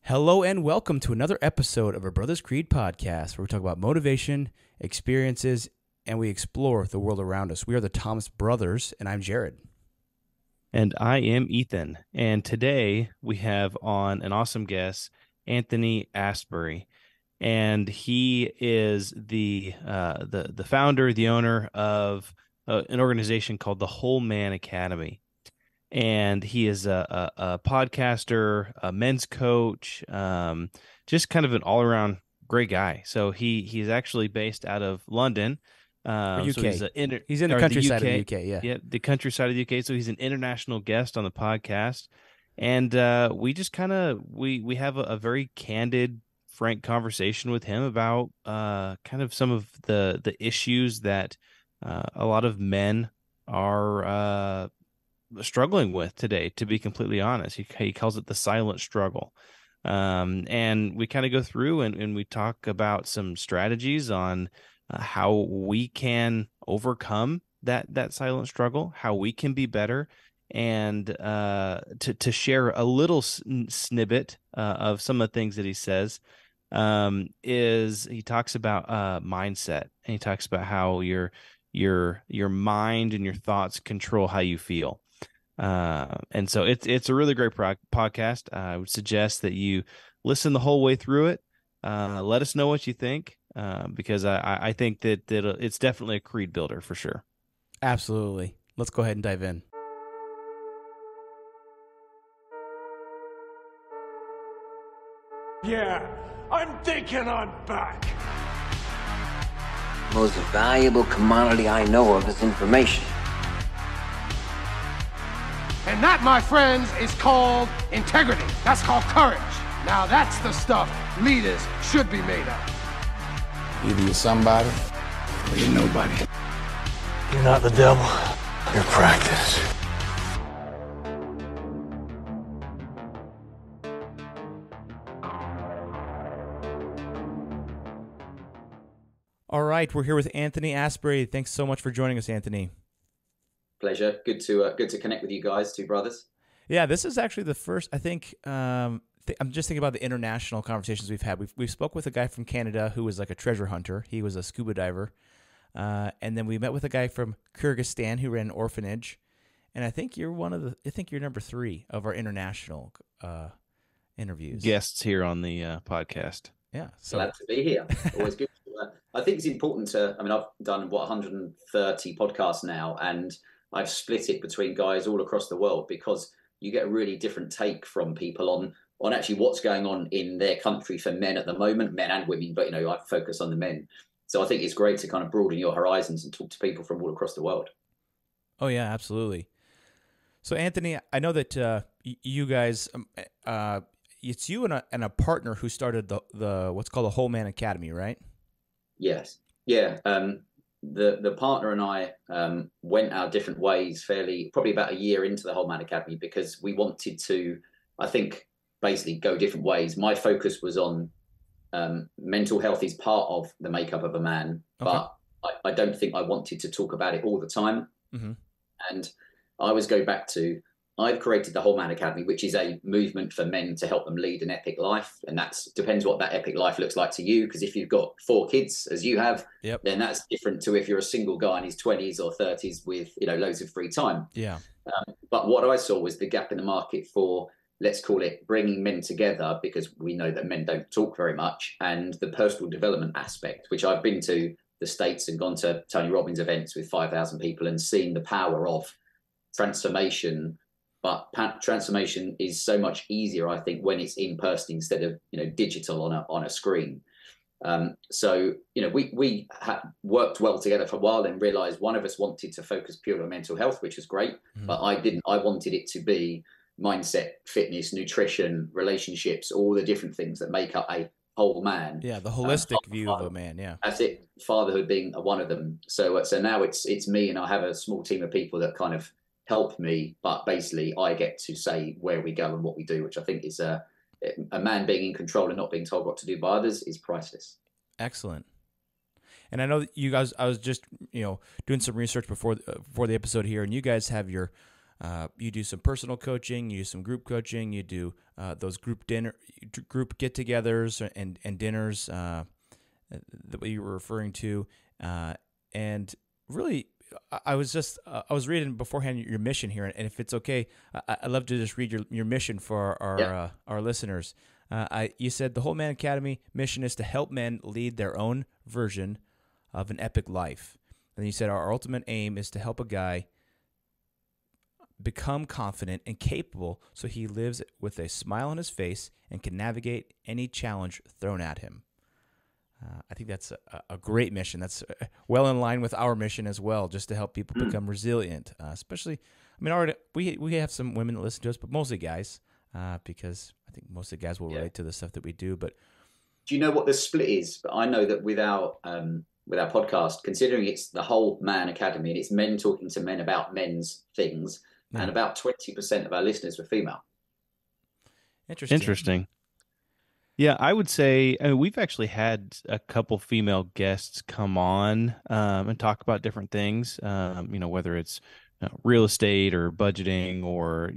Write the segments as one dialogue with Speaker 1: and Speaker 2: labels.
Speaker 1: Hello and welcome to another episode of our Brothers Creed podcast, where we talk about motivation, experiences, and we explore the world around us. We are the Thomas Brothers, and I'm Jared.
Speaker 2: And I am Ethan. And today we have on an awesome guest, Anthony Astbury. And he is the founder, the owner of an organization called the Whole Man Academy. And he is a podcaster, a men's coach, just kind of an all-around great guy. So he's actually based out of London.
Speaker 1: UK.
Speaker 2: So
Speaker 1: he's in the countryside of the UK, yeah.
Speaker 2: Yeah, the countryside of the UK. So he's an international guest on the podcast. And we just kind of we have a very candid, frank conversation with him about kind of some of the issues that a lot of men are struggling with today, to be completely honest. He calls it the silent struggle. And we kind of go through and we talk about some strategies on how we can overcome that silent struggle, how we can be better, and to share a little snippet of some of the things that he says is he talks about mindset, and he talks about how your mind and your thoughts control how you feel. And so it's a really great podcast. I would suggest that you listen the whole way through it. Let us know what you think, because I think that it's definitely a creed builder for sure.
Speaker 1: Absolutely. Let's go ahead and dive in.
Speaker 3: Yeah, I'm thinking I'm back.
Speaker 4: Most valuable commodity I know of is information.
Speaker 3: And that, my friends, is called integrity. That's called courage. Now that's the stuff leaders should be made of.
Speaker 5: Either you're somebody or you're nobody.
Speaker 6: You're not the devil. You're practice.
Speaker 1: All right, we're here with Anthony Astbury. Thanks so much for joining us, Anthony.
Speaker 7: Pleasure. Good to connect with you guys, two brothers.
Speaker 1: Yeah, this is actually the first, I think, I'm just thinking about the international conversations we've had. We've spoke with a guy from Canada who was like a treasure hunter. He was a scuba diver. And then we met with a guy from Kyrgyzstan who ran an orphanage. And I think you're you're number 3 of our international interviews.
Speaker 2: Guests here on the podcast.
Speaker 1: Yeah. So
Speaker 7: glad to be here. Always good. I think it's important I've done 130 podcasts now, and I've split it between guys all across the world, because you get a really different take from people on actually what's going on in their country for men at the moment, men and women, but I focus on the men. So I think it's great to kind of broaden your horizons and talk to people from all across the world.
Speaker 1: Oh yeah, absolutely. So Anthony, I know that you guys, it's you and a partner who started the what's called the Whole Man Academy, right?
Speaker 7: Yes. Yeah. The partner and I went our different ways probably about a year into the Whole Man Academy, because we wanted to, I think, basically go different ways. My focus was on mental health is part of the makeup of a man,
Speaker 1: okay.
Speaker 7: But I don't think I wanted to talk about it all the time.
Speaker 1: Mm-hmm.
Speaker 7: And I always go back to, I've created the Whole Man Academy, which is a movement for men to help them lead an epic life. And depends what that epic life looks like to you. Because if you've got 4 kids, as you have,
Speaker 1: yep,
Speaker 7: then that's different to if you're a single guy in his 20s or 30s with, loads of free time.
Speaker 1: Yeah.
Speaker 7: But what I saw was the gap in the market for, let's call it, bringing men together, because we know that men don't talk very much, and the personal development aspect, which I've been to the States and gone to Tony Robbins events with 5,000 people and seen the power of transformation. But transformation is so much easier, I think, when it's in person instead of digital on a screen. So we worked well together for a while, and realized one of us wanted to focus purely on mental health, which was great, but I didn't. I wanted it to be mindset, fitness, nutrition, relationships, all the different things that make up a whole man.
Speaker 1: Yeah, the holistic view of a man. Yeah,
Speaker 7: that's it. Fatherhood being one of them. So now it's me, and I have a small team of people that kind of help me, but basically I get to say where we go and what we do, which I think is a man being in control and not being told what to do by others is priceless.
Speaker 1: Excellent. And I know that you guys, I was just doing some research before the episode here, and you guys have your You do some personal coaching, you do some group coaching, you do those group get-togethers and dinners that you were referring to, and really, I was reading beforehand your mission here, and if it's okay, I'd love to just read your mission for our listeners. You said the Whole Man Academy mission is to help men lead their own version of an epic life. And you said our ultimate aim is to help a guy become confident and capable so he lives with a smile on his face and can navigate any challenge thrown at him. I think that's a great mission. That's well in line with our mission as well, just to help people become resilient. Especially, I mean, already we have some women that listen to us, but mostly guys, because I think most of the guys will relate to the stuff that we do. But
Speaker 7: do you know what the split is? But I know that with our podcast, considering it's the Whole Man Academy and it's men talking to men about men's things, and about 20% of our listeners were female.
Speaker 2: Interesting. Yeah, I would say we've actually had a couple female guests come on and talk about different things, whether it's real estate or budgeting or,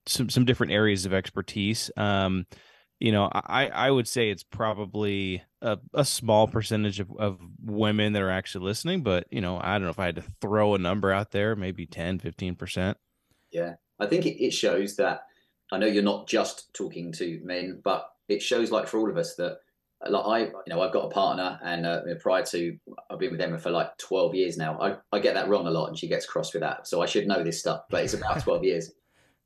Speaker 2: some different areas of expertise. I would say it's probably a small percentage of women that are actually listening, but, I don't know if I had to throw a number out there, maybe 10, 15%.
Speaker 7: Yeah, I think it shows that, I know you're not just talking to men, but it shows, like, for all of us that, like, I've got a partner, and prior to, I've been with Emma for like 12 years now. I get that wrong a lot, and she gets cross with that. So I should know this stuff, but it's about 12 years.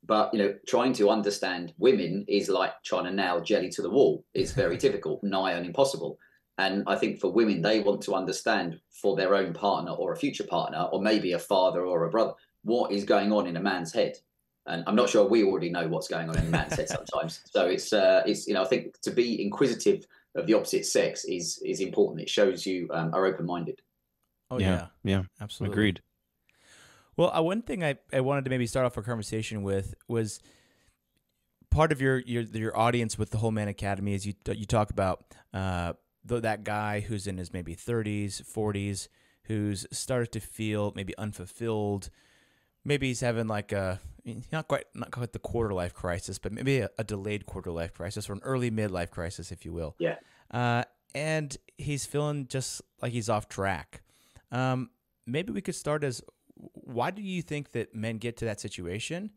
Speaker 7: But, trying to understand women is like trying to nail jelly to the wall. It's very difficult, nigh on impossible. And I think for women, they want to understand for their own partner or a future partner, or maybe a father or a brother, what is going on in a man's head. And I'm not sure we already know what's going on in a man's head sometimes. So it's I think to be inquisitive of the opposite sex is important. It shows you are open-minded.
Speaker 1: Oh yeah,
Speaker 2: absolutely, agreed.
Speaker 1: Well, one thing I wanted to maybe start off our conversation with was part of your audience with the Whole Man Academy is you talk about that guy who's in his maybe 30s, 40s, who's started to feel maybe unfulfilled. Maybe he's having like not quite the quarter life crisis, but maybe a delayed quarter life crisis or an early midlife crisis, if you will.
Speaker 7: Yeah.
Speaker 1: And he's feeling just like he's off track. Maybe we could start as, why do you think that men get to that situation?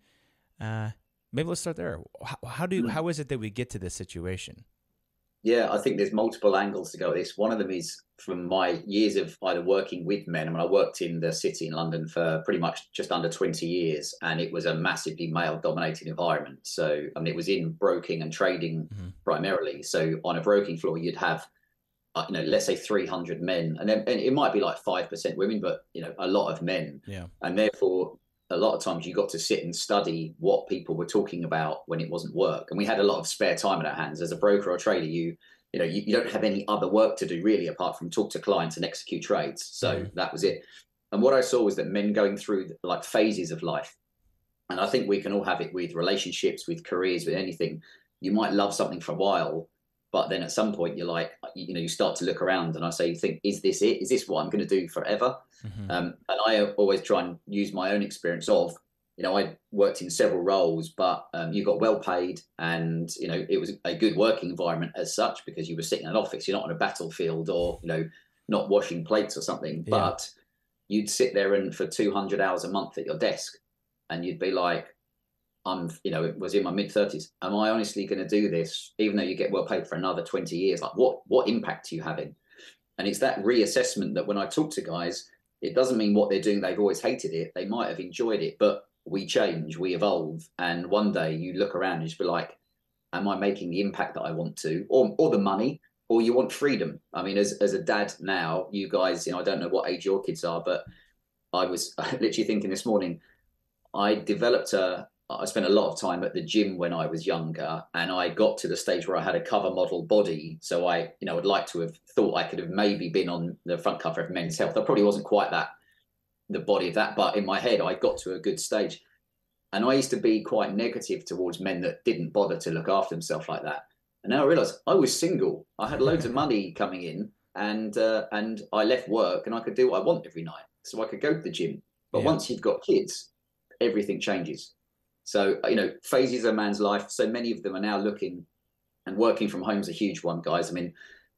Speaker 1: Maybe let's start there. How is it that we get to this situation?
Speaker 7: Yeah, I think there's multiple angles to go at this. One of them is from my years of either working with men. I mean, I worked in the city in London for pretty much just under 20 years, and it was a massively male-dominated environment. So, I mean, it was in broking and trading primarily. So on a broking floor, you'd have, let's say 300 men, and it might be like 5% women, but, a lot of men.
Speaker 1: Yeah.
Speaker 7: And therefore, a lot of times you got to sit and study what people were talking about when it wasn't work. And we had a lot of spare time in our hands. As a broker or trader, you don't have any other work to do really, apart from talk to clients and execute trades. So that was it. And what I saw was that men going through like phases of life. And I think we can all have it with relationships, with careers, with anything. You might love something for a while, but then at some point you're like, you start to look around, and I say, you think, is this it? Is this what I'm going to do forever? And I always try and use my own experience of, I worked in several roles, but you got well paid, and, it was a good working environment as such, because you were sitting in an office, you're not on a battlefield or, not washing plates or something, but you'd sit there and for 200 hours a month at your desk, and you'd be like, it was in my mid-30s. Am I honestly going to do this, even though you get well paid for another 20 years? Like, what impact are you having? And it's that reassessment that when I talk to guys, it doesn't mean what they're doing, they've always hated it. They might have enjoyed it, but we change, we evolve. And one day you look around and just be like, am I making the impact that I want to? Or the money, or you want freedom. I mean, as a dad now, you guys, I don't know what age your kids are, but I was literally thinking this morning, I spent a lot of time at the gym when I was younger, and I got to the stage where I had a cover model body. So I, would like to have thought I could have maybe been on the front cover of Men's Health. I probably wasn't quite the body of that, but in my head, I got to a good stage. And I used to be quite negative towards men that didn't bother to look after themselves like that. And now I realize I was single. I had loads of money coming in, and I left work, and I could do what I want every night. So I could go to the gym. But once you've got kids, everything changes. So, phases of a man's life. So many of them are now looking, and working from home is a huge one, guys. I mean,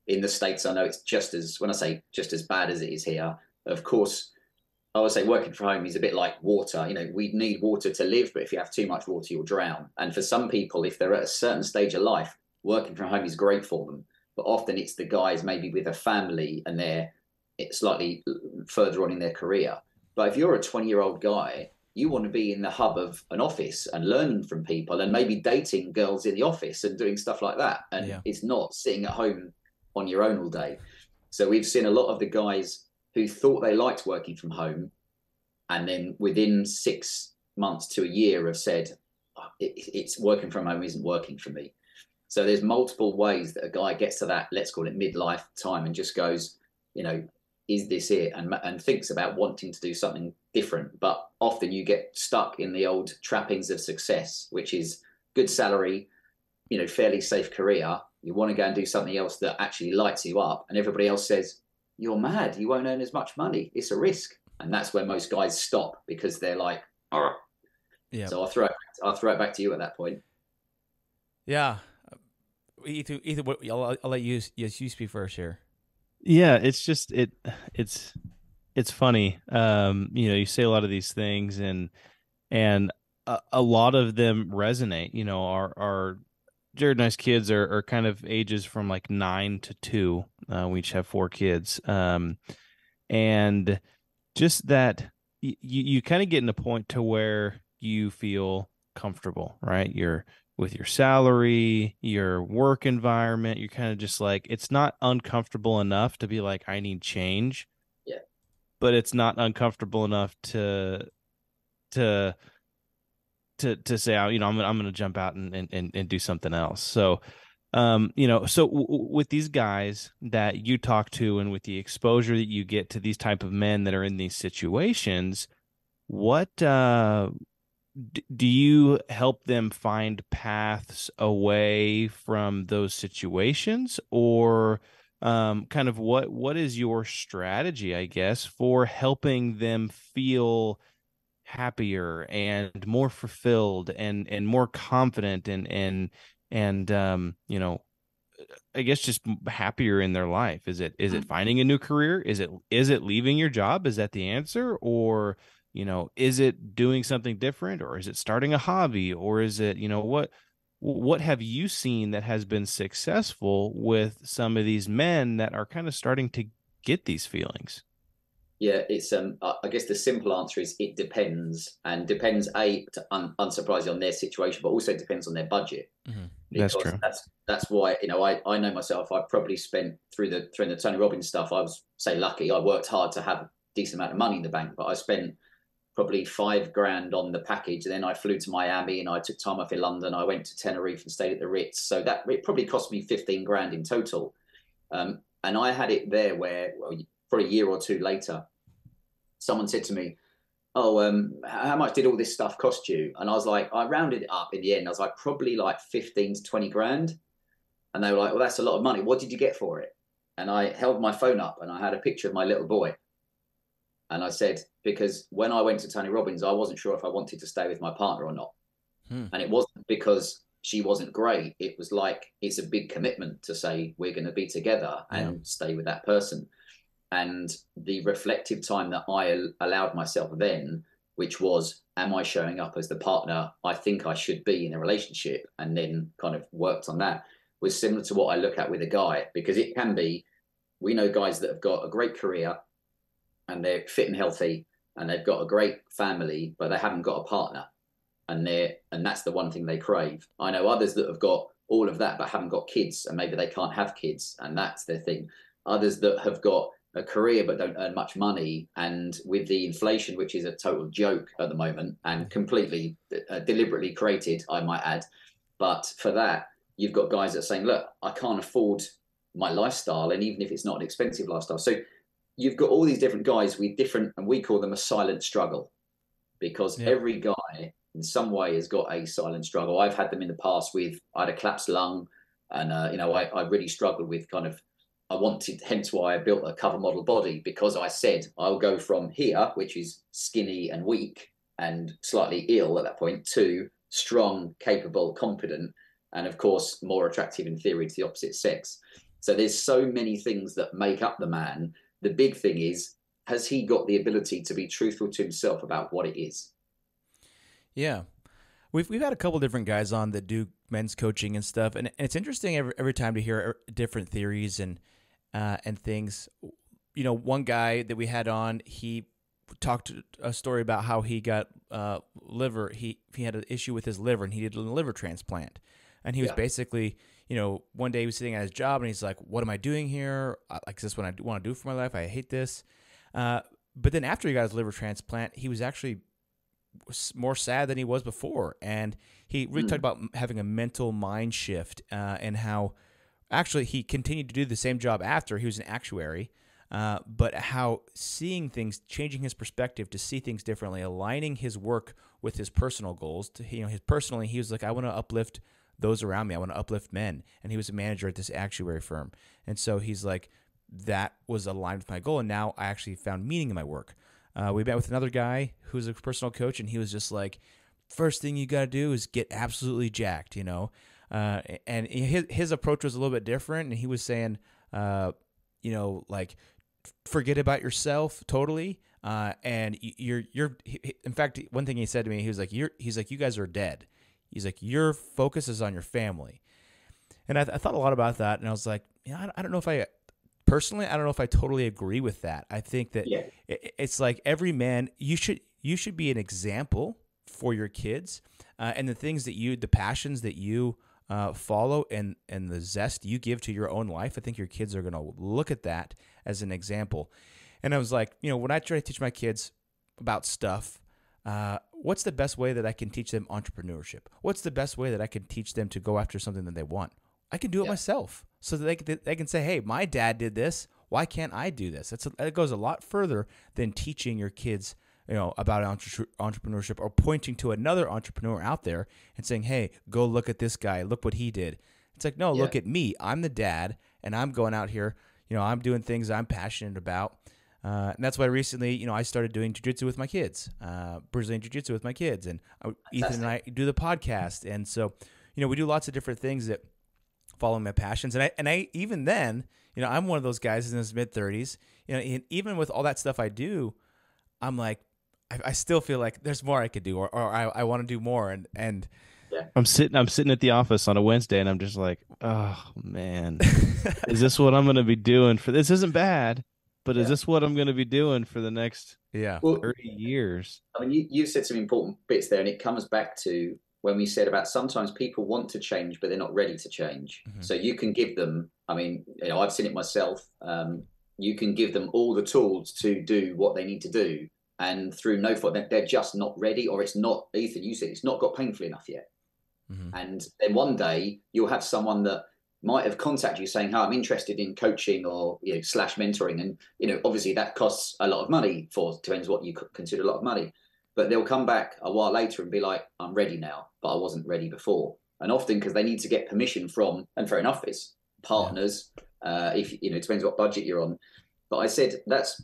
Speaker 7: in the States, I know it's when I say just as bad as it is here, of course, I would say working from home is a bit like water. We need water to live, but if you have too much water, you'll drown. And for some people, if they're at a certain stage of life, working from home is great for them. But often it's the guys maybe with a family and they're slightly further on in their career. But if you're a 20-year-old guy, you want to be in the hub of an office and learning from people and maybe dating girls in the office and doing stuff like that. And it's not sitting at home on your own all day. So we've seen a lot of the guys who thought they liked working from home, and then within 6 months to a year have said, it's working from home isn't working for me. So there's multiple ways that a guy gets to that, let's call it midlife time, and just goes, is this it? And thinks about wanting to do something different. But often you get stuck in the old trappings of success, which is good salary, fairly safe career. You want to go and do something else that actually lights you up. And everybody else says, you're mad. You won't earn as much money. It's a risk. And that's where most guys stop, because they're like, all right. Yeah. So I'll throw it back to you at that point.
Speaker 1: Yeah. Ethan, I'll let you speak first here.
Speaker 2: Yeah, it's just it's funny. You say a lot of these things, and a lot of them resonate. Our Jared and I's kids are kind of ages from like 9 to 2. We each have 4 kids, and just that you kind of get in a point to where you feel comfortable, right? You're with your salary, your work environment, you're kind of just like, it's not uncomfortable enough to be like, I need change.
Speaker 7: Yeah.
Speaker 2: But it's not uncomfortable enough to say, I'm going to jump out and do something else. So, with these guys that you talk to, and with the exposure that you get to these type of men that are in these situations, what, do you help them find paths away from those situations, or kind of what is your strategy, I guess, for helping them feel happier and more fulfilled and more confident and I guess just happier in their life? Is it finding a new career? Is it leaving your job? Is that the answer? Or is it doing something different, or is it starting a hobby, or is it, what have you seen that has been successful with some of these men that are kind of starting to get these feelings?
Speaker 7: Yeah, it's I guess the simple answer is it depends, and depends unsurprisingly on their situation, but also depends on their budget.
Speaker 2: Mm-hmm. That's true.
Speaker 7: That's why I know myself. I probably spent through the Tony Robbins stuff. I was lucky. I worked hard to have a decent amount of money in the bank, but I spent probably $5,000 on the package. And then I flew to Miami and I took time off in London. I went to Tenerife and stayed at the Ritz. So that it probably cost me $15,000 in total. And I had it there where, for a year or two later, someone said to me, how much did all this stuff cost you? And I was like, I rounded it up in the end. I was like, probably like 15 to 20 grand. And they were like, well, that's a lot of money. What did you get for it? And I held my phone up and I had a picture of my little boy. And I said, because when I went to Tony Robbins, I wasn't sure if I wanted to stay with my partner or not. And it wasn't because she wasn't great. It was like, it's a big commitment to say, we're going to be together and stay with that person. And the reflective time that I allowed myself then, which was, am I showing up as the partner I think I should be in a relationship? And then kind of worked on that, was similar to what I look at with a guy, because it can be, we know guys that have got a great career and they're fit and healthy and they've got a great family, but they haven't got a partner. And that's the one thing they crave. I know others that have got all of that, but haven't got kids, and maybe they can't have kids, and that's their thing. Others that have got a career, but don't earn much money. And with the inflation, which is a total joke at the moment and completely deliberately created, I might add. But for that, you've got guys that are saying, look, I can't afford my lifestyle. And even if it's not an expensive lifestyle. So you've got all these different guys with different, and we call them a silent struggle, because every guy in some way has got a silent struggle. I've had them in the past I had a collapsed lung, and I really struggled with hence why I built a cover model body, because I said I'll go from here, which is skinny and weak, and slightly ill at that point, to strong, capable, competent, and of course more attractive in theory to the opposite sex. So there's so many things that make up the man. The big thing is, has he got the ability to be truthful to himself about what it is?
Speaker 1: Yeah. We've had a couple different guys on that do men's coaching and stuff, and it's interesting every time to hear different theories and things. You know, one guy that we had on, he talked a story about how he got liver. He had an issue with his liver, and he did a liver transplant. And he was basically, you know, one day he was sitting at his job, and he's like, "What am I doing here? Like, is this what I want to do for my life? I hate this." But then after he got his liver transplant, he was actually more sad than he was before, and he really talked about having a mental mind shift, and how actually he continued to do the same job after he was an actuary, but how seeing things, changing his perspective to see things differently, aligning his work with his personal goals. To, you know, personally, he was like, I want to uplift those around me. I want to uplift men, and he was a manager at this actuary firm, and so he's like, that was aligned with my goal, and now I actually found meaning in my work. We met with another guy who's a personal coach, and he was just like, first thing you got to do is get absolutely jacked, you know? And his approach was a little bit different, and he was saying, you know, like, forget about yourself totally. And you're, in fact, one thing he said to me, he was like, you guys are dead. He's like, your focus is on your family. And I thought a lot about that, and I was like, yeah, I don't know if I totally agree with that. I think that it's like every man, you should be an example for your kids, and the things that the passions that you follow, and the zest you give to your own life. I think your kids are going to look at that as an example. And I was like, you know, when I try to teach my kids about stuff, what's the best way that I can teach them entrepreneurship? What's the best way that I can teach them to go after something that they want? I can do it myself, so that they can say, hey, my dad did this. Why can't I do this? It goes a lot further than teaching your kids, you know, about entrepreneurship, or pointing to another entrepreneur out there and saying, hey, go look at this guy. Look what he did. It's like, no, look at me. I'm the dad, and I'm going out here. You know, I'm doing things I'm passionate about. And that's why recently, you know, I started doing jiu-jitsu with my kids, Brazilian jiu-jitsu with my kids. And Ethan and I do the podcast. And so, you know, we do lots of different things that following my passions. And I even then, you know, I'm one of those guys in his mid-30s, you know, and even with all that stuff I do, I'm like, I still feel like there's more I could do, or I want to do more. And
Speaker 2: I'm sitting at the office on a Wednesday, and I'm just like, oh man, is this what I'm going to be doing for this? Isn't bad, but is this what I'm going to be doing for the next 30 years?
Speaker 7: I mean, you said some important bits there, and it comes back to when we said about sometimes people want to change, but they're not ready to change. Mm-hmm. So you can give them, I mean, you know, I've seen it myself. You can give them all the tools to do what they need to do. And through no fault, they're just not ready, or it's not, Ethan, you said, it's not got painful enough yet. Mm-hmm. And then one day you'll have someone that might have contacted you saying, "Hey, I'm interested in coaching or / mentoring." And, you know, obviously that costs a lot of money depends what you consider a lot of money. But they'll come back a while later and be like, I'm ready now, but I wasn't ready before. And often because they need to get permission from, and fair enough, it's partners, if you know, it depends what budget you're on. But I said, that's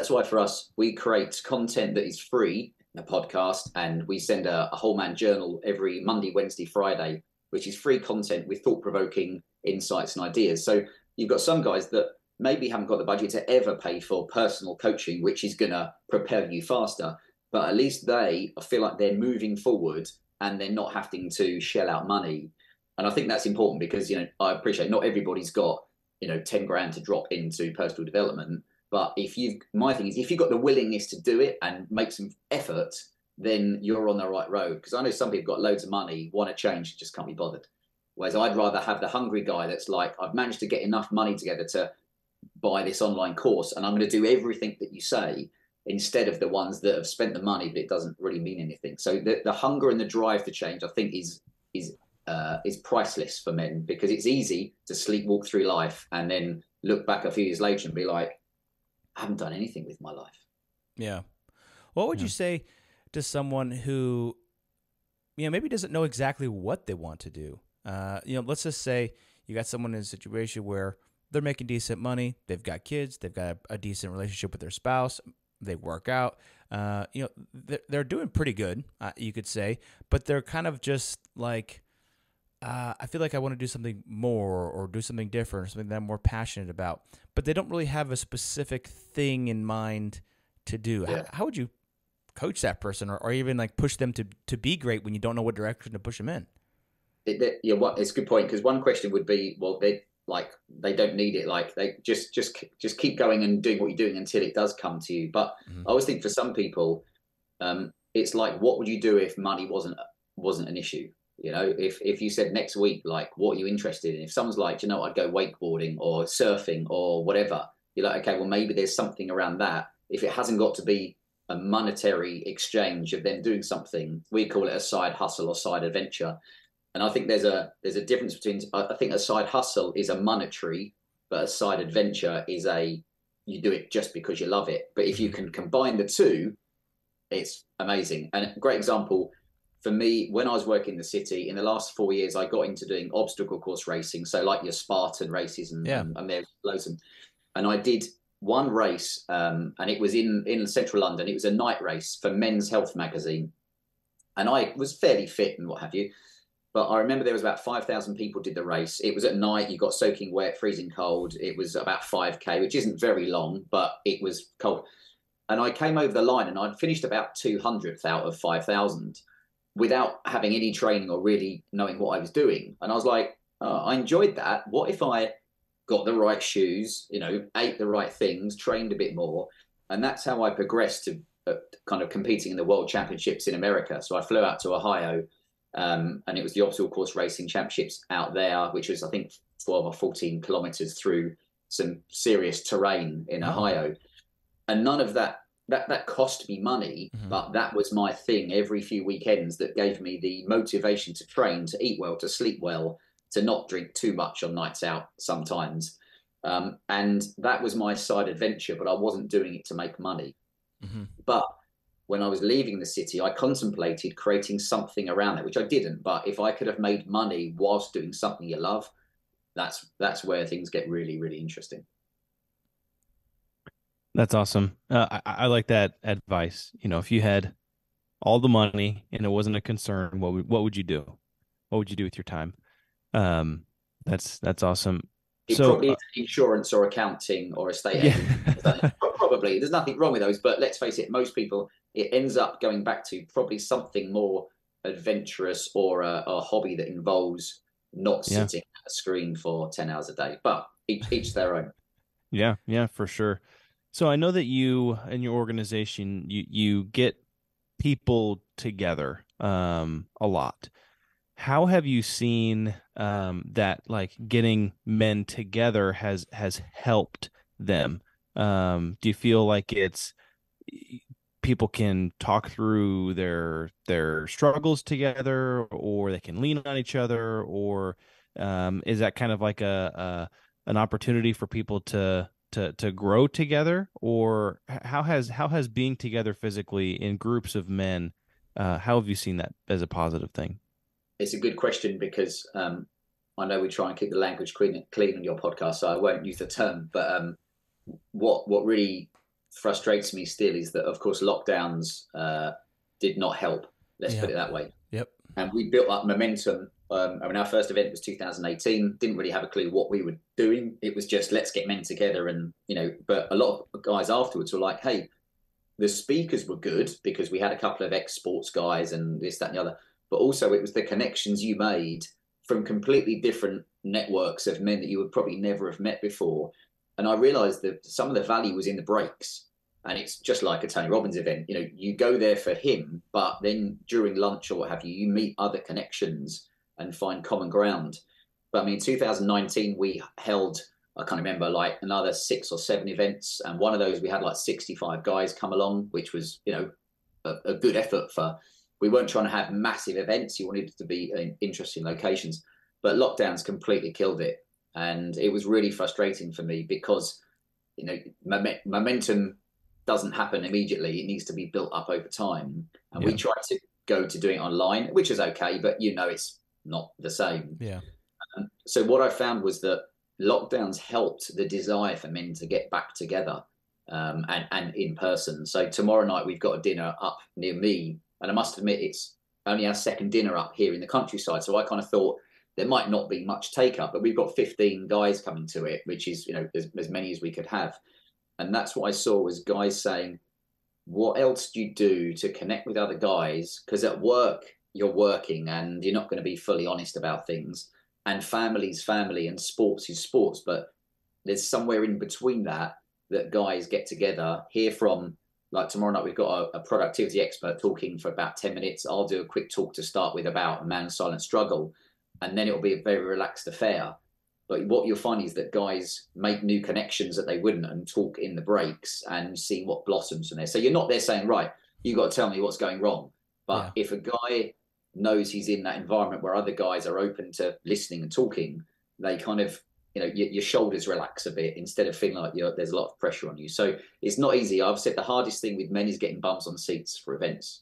Speaker 7: why for us, we create content that is free, a podcast, and we send a whole man journal every Monday, Wednesday, Friday, which is free content with thought-provoking insights and ideas. So you've got some guys that maybe haven't got the budget to ever pay for personal coaching, which is going to propel you faster. But at least they feel like they're moving forward and they're not having to shell out money. And I think that's important because, you know, I appreciate not everybody's got, you know, 10 grand to drop into personal development. But my thing is, if you've got the willingness to do it and make some effort, then you're on the right road. Because I know some people got loads of money, want to change, just can't be bothered. Whereas I'd rather have the hungry guy that's like, I've managed to get enough money together to buy this online course, and I'm going to do everything that you say, instead of the ones that have spent the money, but it doesn't really mean anything. So the hunger and the drive to change, I think, is priceless for men, because it's easy to sleepwalk through life and then look back a few years later and be like, I haven't done anything with my life. Yeah.
Speaker 1: What would you say to someone who, you know, maybe doesn't know exactly what they want to do? You know, let's just say you got someone in a situation where they're making decent money, they've got kids, they've got a decent relationship with their spouse, they work out, they're doing pretty good, you could say, but they're kind of just like, I feel like I want to do something more or do something different or something that I'm more passionate about, but they don't really have a specific thing in mind to do.
Speaker 7: Yeah.
Speaker 1: How would you coach that person or even like push them to be great when you don't know what direction to push them in?
Speaker 7: It's a good point, because one question would be, well, they don't need it. Like they just keep going and doing what you're doing until it does come to you. But I always think for some people, it's like, what would you do if money wasn't an issue? You know, if you said next week, like, what are you interested in? If someone's like, you know, I'd go wakeboarding or surfing or whatever, you're like, okay, well, maybe there's something around that. If it hasn't got to be a monetary exchange of them doing something, we call it a side hustle or side adventure. And I think there's a difference between, I think a side hustle is a monetary, but a side adventure is you do it just because you love it. But if you can combine the two, it's amazing. And a great example for me, when I was working in the city, in the last 4 years, I got into doing obstacle course racing. So like your Spartan races and there's loads of them. And I did one race, and it was in central London. It was a night race for Men's Health magazine. And I was fairly fit and what have you. But I remember there was about 5,000 people did the race. It was at night. You got soaking wet, freezing cold. It was about 5K, which isn't very long, but it was cold. And I came over the line and I'd finished about 200th out of 5,000 without having any training or really knowing what I was doing. And I was like, oh, I enjoyed that. What if I got the right shoes, you know, ate the right things, trained a bit more? And that's how I progressed to kind of competing in the World Championships in America. So I flew out to Ohio, and it was the obstacle course racing championships out there, which was, I think, 12 or 14 kilometers through some serious terrain in Ohio. And none of that cost me money, but that was my thing every few weekends that gave me the motivation to train, to eat well, to sleep well, to not drink too much on nights out sometimes. And that was my side adventure, but I wasn't doing it to make money. But when I was leaving the city, I contemplated creating something around that, which I didn't. But if I could have made money whilst doing something you love, that's where things get really, really interesting.
Speaker 2: That's awesome. I like that advice. You know, if you had all the money and it wasn't a concern, what would you do? What would you do with your time? That's awesome.
Speaker 7: It probably is insurance or accounting or estate agent. Probably. There's nothing wrong with those, but let's face it, most people, it ends up going back to probably something more adventurous or a hobby that involves not sitting at a screen for 10 hours a day. But each their own.
Speaker 2: Yeah, for sure. So I know that you and your organization, you get people together a lot. How have you seen that, like, getting men together has helped them? Do you feel like it's people can talk through their struggles together, or they can lean on each other, or is that kind of like an opportunity for people to grow together? Or how has being together physically in groups of men, how have you seen that as a positive thing?
Speaker 7: It's a good question, because I know we try and keep the language clean on your podcast, so I won't use the term. But what really frustrates me still is that, of course, lockdowns did not help. Let's put it that way.
Speaker 1: Yep.
Speaker 7: And we built up momentum. I mean, our first event was 2018. Didn't really have a clue what we were doing. It was just, let's get men together. And, you know, but a lot of guys afterwards were like, hey, the speakers were good because we had a couple of ex-sports guys and this, that, and the other. But also it was the connections you made from completely different networks of men that you would probably never have met before. And I realized that some of the value was in the breaks. And it's just like a Tony Robbins event. You know, you go there for him, but then during lunch or what have you, you meet other connections and find common ground. But I mean, in 2019, we held, I can't remember, like another 6 or 7 events. And one of those, we had like 65 guys come along, which was, you know, a good effort for, we weren't trying to have massive events. You wanted it to be in interesting locations, but lockdowns completely killed it. And it was really frustrating for me because, you know, momentum doesn't happen immediately. It needs to be built up over time. And we tried to go to doing it online, which is okay, but you know, it's not the same.
Speaker 1: Yeah.
Speaker 7: So what I found was that lockdowns helped the desire for men to get back together. and in person. So tomorrow night we've got a dinner up near me, and I must admit it's only our second dinner up here in the countryside. So I kind of thought there might not be much take up, but we've got 15 guys coming to it, which is, you know, as many as we could have. And that's what I saw was guys saying, what else do you do to connect with other guys? Because at work, you're working and you're not going to be fully honest about things. And family's family and sports is sports. But there's somewhere in between that guys get together, hear from, like tomorrow night, we've got a productivity expert talking for about 10 minutes. I'll do a quick talk to start with about man's silent struggle. And then it'll be a very relaxed affair. But what you'll find is that guys make new connections that they wouldn't and talk in the breaks and see what blossoms from there. So you're not there saying, right, you got to tell me what's going wrong. But if a guy knows he's in that environment where other guys are open to listening and talking, they kind of, you know, your shoulders relax a bit instead of feeling like there's a lot of pressure on you. So it's not easy. I've said the hardest thing with men is getting bums on seats for events,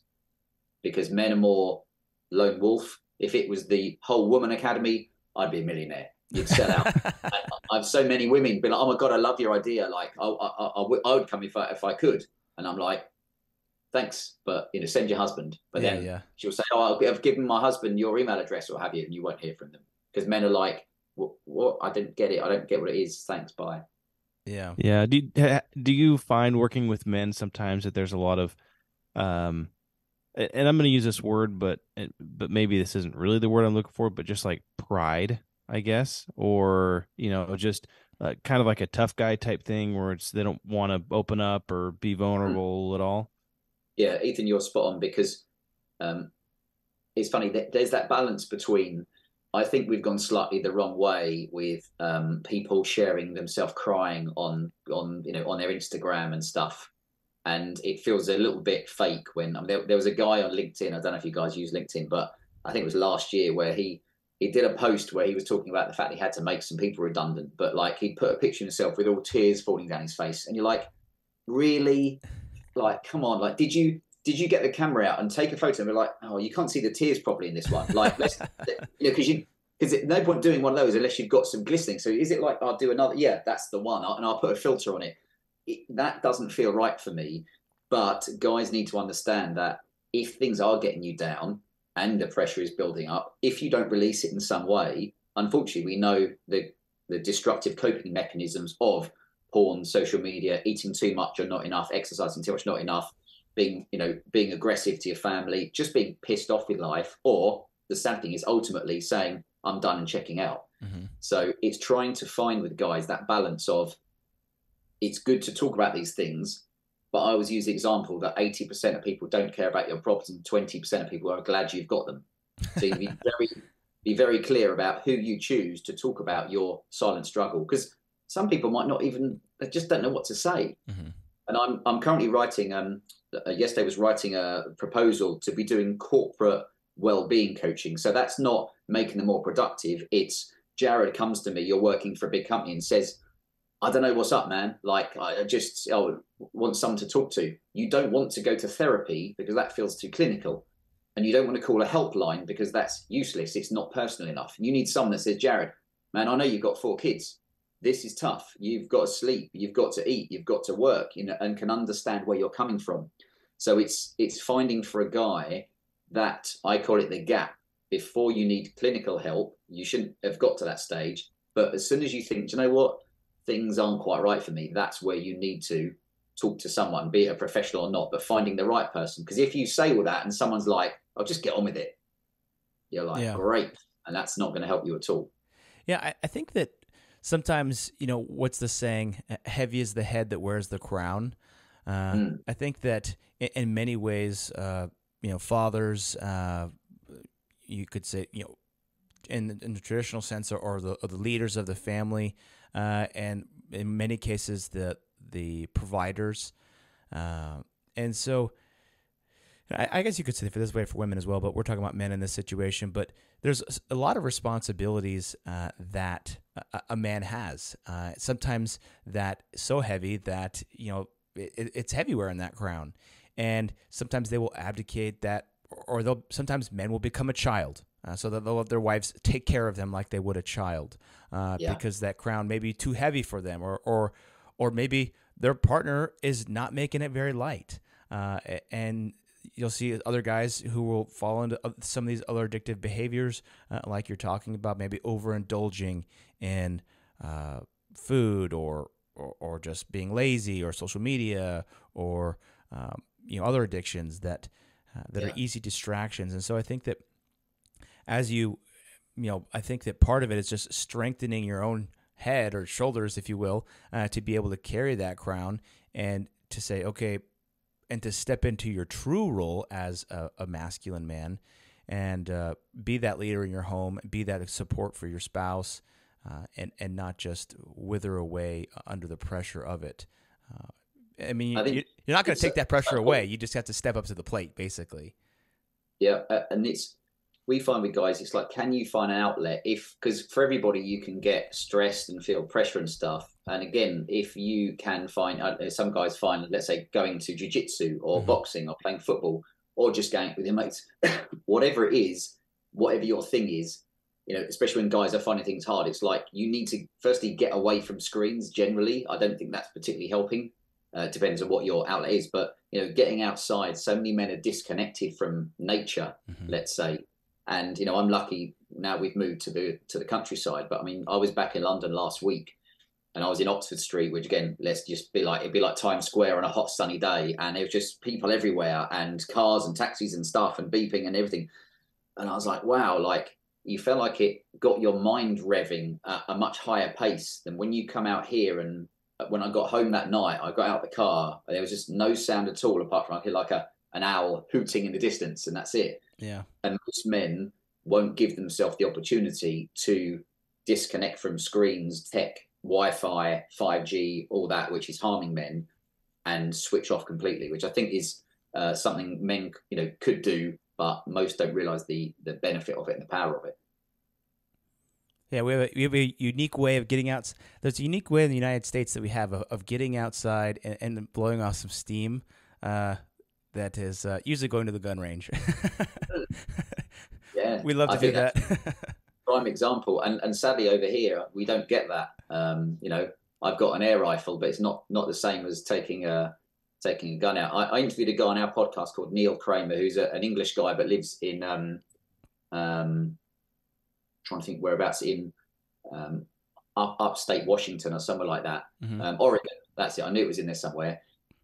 Speaker 7: because men are more lone wolf. If it was the whole woman academy, I'd be a millionaire. You'd sell out. I've so many women been like, oh my God, I love your idea. Like I would come if I could. And I'm like, thanks, but you know, send your husband. But then she'll say, oh, I've given my husband your email address or have you, and you won't hear from them. Because men are like, what? I didn't get it. I don't get what it is. Thanks, bye.
Speaker 2: Yeah. Yeah. Do you find working with men sometimes that there's a lot of, and I'm going to use this word, but maybe this isn't really the word I'm looking for, but just like pride, I guess, or, you know, just kind of like a tough guy type thing where they don't want to open up or be vulnerable at all?
Speaker 7: Yeah, Ethan, you're spot on, because it's funny that there's that balance between, I think we've gone slightly the wrong way with people sharing themselves crying on you know, on their Instagram and stuff. And it feels a little bit fake when there was a guy on LinkedIn. I don't know if you guys use LinkedIn, but I think it was last year where he did a post where he was talking about the fact he had to make some people redundant, but like he put a picture of himself with all tears falling down his face. And you're like, really? Like, come on, like, did you get the camera out and take a photo and be like, oh, you can't see the tears properly in this one? Like, let's, you know, because no point doing one of those unless you've got some glistening. So is it like, I'll do another? Yeah, that's the one. And I'll put a filter on it. That doesn't feel right for me. But guys need to understand that if things are getting you down and the pressure is building up, if you don't release it in some way, unfortunately, we know the destructive coping mechanisms of porn, social media, eating too much or not enough, exercising too much, not enough, being aggressive to your family, just being pissed off with life, or the sad thing is ultimately saying, I'm done and checking out. Mm-hmm. So it's trying to find with guys that balance of, it's good to talk about these things, but I always use the example that 80% of people don't care about your problems and 20% of people are glad you've got them. So you be very clear about who you choose to talk about your silent struggle, because some people might not even, they just don't know what to say. Mm-hmm. And I'm currently writing, yesterday was writing a proposal to be doing corporate well-being coaching. So that's not making them more productive. It's Jared comes to me, you're working for a big company, and says, I don't know what's up, man. Like, I want someone to talk to. You don't want to go to therapy because that feels too clinical. And you don't want to call a helpline because that's useless. It's not personal enough. You need someone that says, Jared, man, I know you've got 4 kids. This is tough. You've got to sleep. You've got to eat. You've got to work, you know, and can understand where you're coming from. So it's finding for a guy that, I call it the gap. Before you need clinical help, you shouldn't have got to that stage. But as soon as you think, do you know what? Things aren't quite right for me, that's where you need to talk to someone, be it a professional or not, but finding the right person. Because if you say all that and someone's like, I'll just get on with it, you're like, great. And that's not going to help you at all.
Speaker 1: Yeah, I think that sometimes, you know, what's the saying? Heavy is the head that wears the crown. I think that in many ways, you know, fathers, you could say, you know, in the traditional sense, or the leaders of the family, and in many cases the providers, and so I guess you could say for this way for women as well, but we're talking about men in this situation. But there's a lot of responsibilities that a man has. Sometimes that so heavy that, you know, it's heavy wearing that crown, and sometimes they will abdicate that, or sometimes men will become a child. So that they'll let their wives take care of them like they would a child, because that crown may be too heavy for them, or maybe their partner is not making it very light. And you'll see other guys who will fall into some of these other addictive behaviors, like you're talking about, maybe overindulging in food or just being lazy or social media or other addictions that are easy distractions. And so I think that I think that part of it is just strengthening your own head or shoulders, if you will, to be able to carry that crown and to say, okay, and to step into your true role as a masculine man and be that leader in your home, be that support for your spouse, and not just wither away under the pressure of it. I mean, you're not going to take that pressure away. You just have to step up to the plate, basically.
Speaker 7: Yeah, and we find with guys, it's like, can you find an outlet? Because for everybody, you can get stressed and feel pressure and stuff. And again, if you can find, some guys find, let's say, going to jiu-jitsu or boxing or playing football or just going with your mates, whatever it is, whatever your thing is, especially when guys are finding things hard, it's like you need to firstly get away from screens generally. I don't think that's particularly helping. Depends on what your outlet is. But, getting outside, so many men are disconnected from nature, let's say. And, I'm lucky now we've moved to the countryside. But I mean, I was back in London last week and I was in Oxford Street, which again, it'd be like Times Square on a hot sunny day. And there was just people everywhere and cars and taxis and stuff and beeping and everything. And I was like, wow, like you felt like it got your mind revving at a much higher pace than when you come out here. And when I got home that night, I got out the car, there was just no sound at all apart from like an owl hooting in the distance, and that's it.
Speaker 1: Yeah.
Speaker 7: And most men won't give themselves the opportunity to disconnect from screens, tech, Wi-Fi, 5G, all that, which is harming men, and switch off completely, which I think is something men, could do, but most don't realize the benefit of it and the power of it.
Speaker 1: Yeah, we have a unique way of getting out. There's a unique way in the United States that we have of getting outside and blowing off some steam. That is usually going to the gun range.
Speaker 7: Yeah,
Speaker 1: we love to do that.
Speaker 7: Prime example, and sadly over here we don't get that. I've got an air rifle, but it's not the same as taking a gun out. I interviewed a guy on our podcast called Neil Kramer, who's an English guy but lives in trying to think whereabouts in upstate Washington or somewhere like that. Oregon, that's it. I knew it was in there somewhere.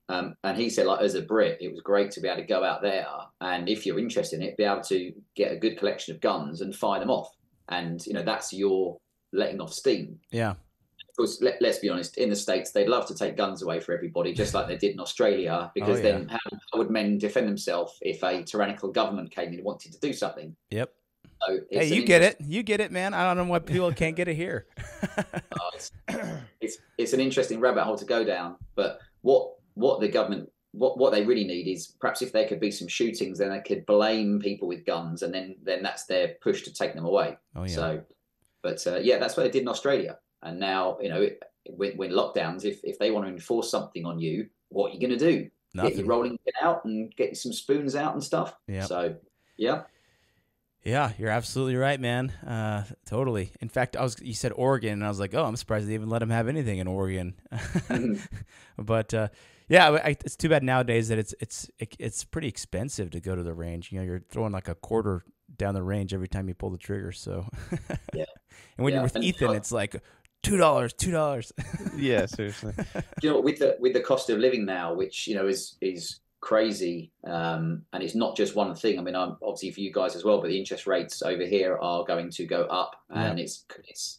Speaker 7: And he said, like, as a Brit, it was great to be able to go out there and if you're interested in it, be able to get a good collection of guns and fire them off. And, that's your letting off steam.
Speaker 1: Yeah.
Speaker 7: Of course, let's be honest, in the States, they'd love to take guns away for everybody, just like they did in Australia, because then how would men defend themselves if a tyrannical government came in and wanted to do something?
Speaker 1: Yep.
Speaker 7: So
Speaker 1: hey, you get it. You get it, man. I don't know why people can't get it here.
Speaker 7: It's an interesting rabbit hole to go down. But what the government, what they really need is perhaps if there could be some shootings, then they could blame people with guns, and then that's their push to take them away.
Speaker 1: Oh, yeah.
Speaker 7: So, but that's what they did in Australia. And now, when lockdowns, if they want to enforce something on you, what are you going to do?
Speaker 1: Nothing.
Speaker 7: Get your rolling pin out and get some spoons out and stuff.
Speaker 1: Yeah.
Speaker 7: So, yeah.
Speaker 1: Yeah, you're absolutely right, man. Totally. In fact, you said Oregon, and I was like, oh, I'm surprised they even let him have anything in Oregon. But it's too bad nowadays that it's pretty expensive to go to the range. You're throwing like a quarter down the range every time you pull the trigger. So,
Speaker 7: yeah.
Speaker 1: And when you're with Ethan, it's like $2.
Speaker 2: Yeah, seriously.
Speaker 7: With the cost of living now, which is crazy, and it's not just one thing. I mean, I'm obviously for you guys as well, but the interest rates over here are going to go up, and it's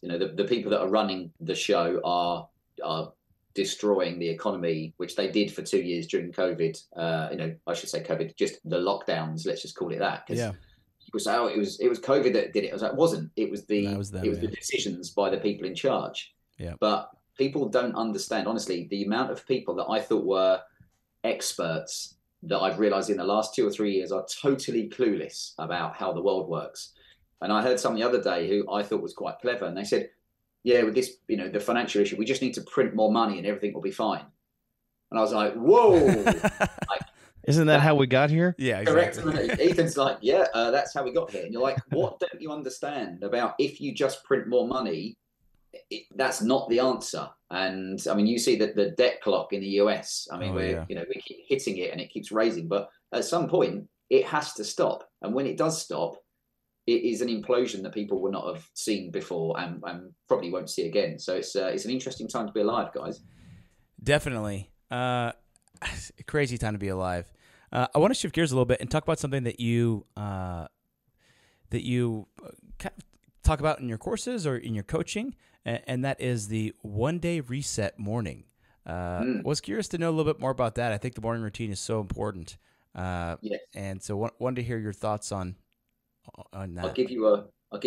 Speaker 7: the people that are running the show are destroying the economy, which they did for 2 years during COVID. I should say COVID, just the lockdowns. Let's just call it that. Because people say, oh, it was COVID that did it. I was like, it wasn't. It was the decisions by the people in charge.
Speaker 1: Yeah.
Speaker 7: But people don't understand. Honestly, the amount of people that I thought were experts that I've realized in the last 2 or 3 years are totally clueless about how the world works. And I heard someone the other day who I thought was quite clever, and they said, yeah, with this, the financial issue, we just need to print more money and everything will be fine. And I was like, whoa.
Speaker 2: Isn't that how we got here?
Speaker 1: Yeah, exactly.
Speaker 7: Correct. Ethan's like, that's how we got here. And you're like, what don't you understand about if you just print more money, that's not the answer. And I mean, you see that the debt clock in the US, I mean, we keep hitting it and it keeps raising, but at some point it has to stop. And when it does stop, it is an implosion that people will not have seen before and probably won't see again. So it's an interesting time to be alive, guys.
Speaker 1: Definitely. Crazy time to be alive. I want to shift gears a little bit and talk about something that you kind of talk about in your courses or in your coaching, and that is the one-day reset morning. Was curious to know a little bit more about that. I think the morning routine is so important.
Speaker 7: Yes.
Speaker 1: And so wanted to hear your thoughts on that.
Speaker 7: I'll give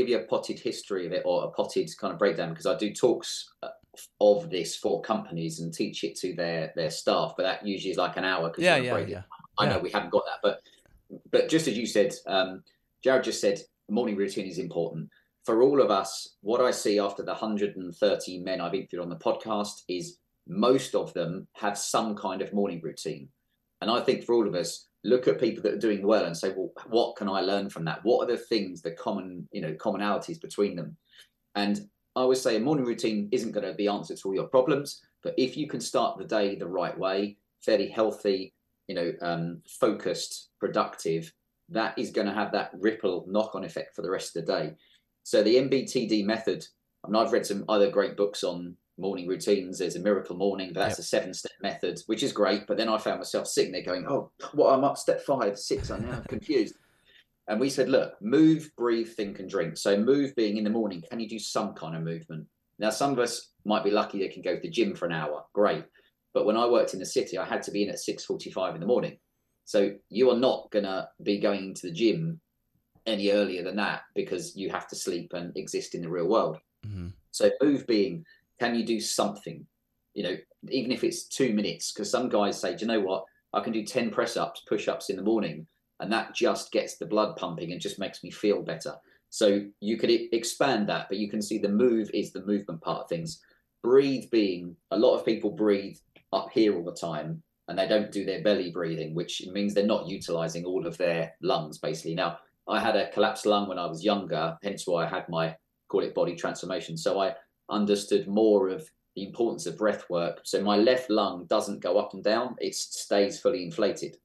Speaker 7: you a potted history of it, or a potted kind of breakdown, because I do talks of this for companies and teach it to their staff, but that usually is like an hour. I know we haven't got that, but just as you said, Jared just said, the morning routine is important for all of us. What I see after the 130 men I've interviewed on the podcast is most of them have some kind of morning routine. And I think for all of us, look at people that are doing well and say, well, what can I learn from that? What are the things, the commonalities between them? And I always say a morning routine isn't going to be answer to all your problems, but if you can start the day the right way, fairly healthy, focused, productive, that is going to have that ripple knock-on effect for the rest of the day. So the MBTD method, I mean, I've read some other great books on morning routines. There's a Miracle Morning, but that's a 7-step method, which is great. But then I found myself sitting there going, oh, what, I'm up step 5, 6, I'm now confused. And we said, look, move, breathe, think, and drink. So move being in the morning, can you do some kind of movement? Now, some of us might be lucky they can go to the gym for an hour. Great. But when I worked in the city, I had to be in at 6:45 in the morning. So you are not going to be going into the gym any earlier than that, because you have to sleep and exist in the real world. Mm-hmm. So move being, can you do something, even if it's 2 minutes? Because some guys say, do you know what? I can do 10 press-ups, push-ups in the morning, and that just gets the blood pumping and just makes me feel better. So you could expand that, but you can see the move is the movement part of things. Breathe being, a lot of people breathe up here all the time, and they don't do their belly breathing, which means they're not utilizing all of their lungs, basically. Now, I had a collapsed lung when I was younger, hence why I had my, call it body transformation. So I understood more of the importance of breath work. So my left lung doesn't go up and down, it stays fully inflated.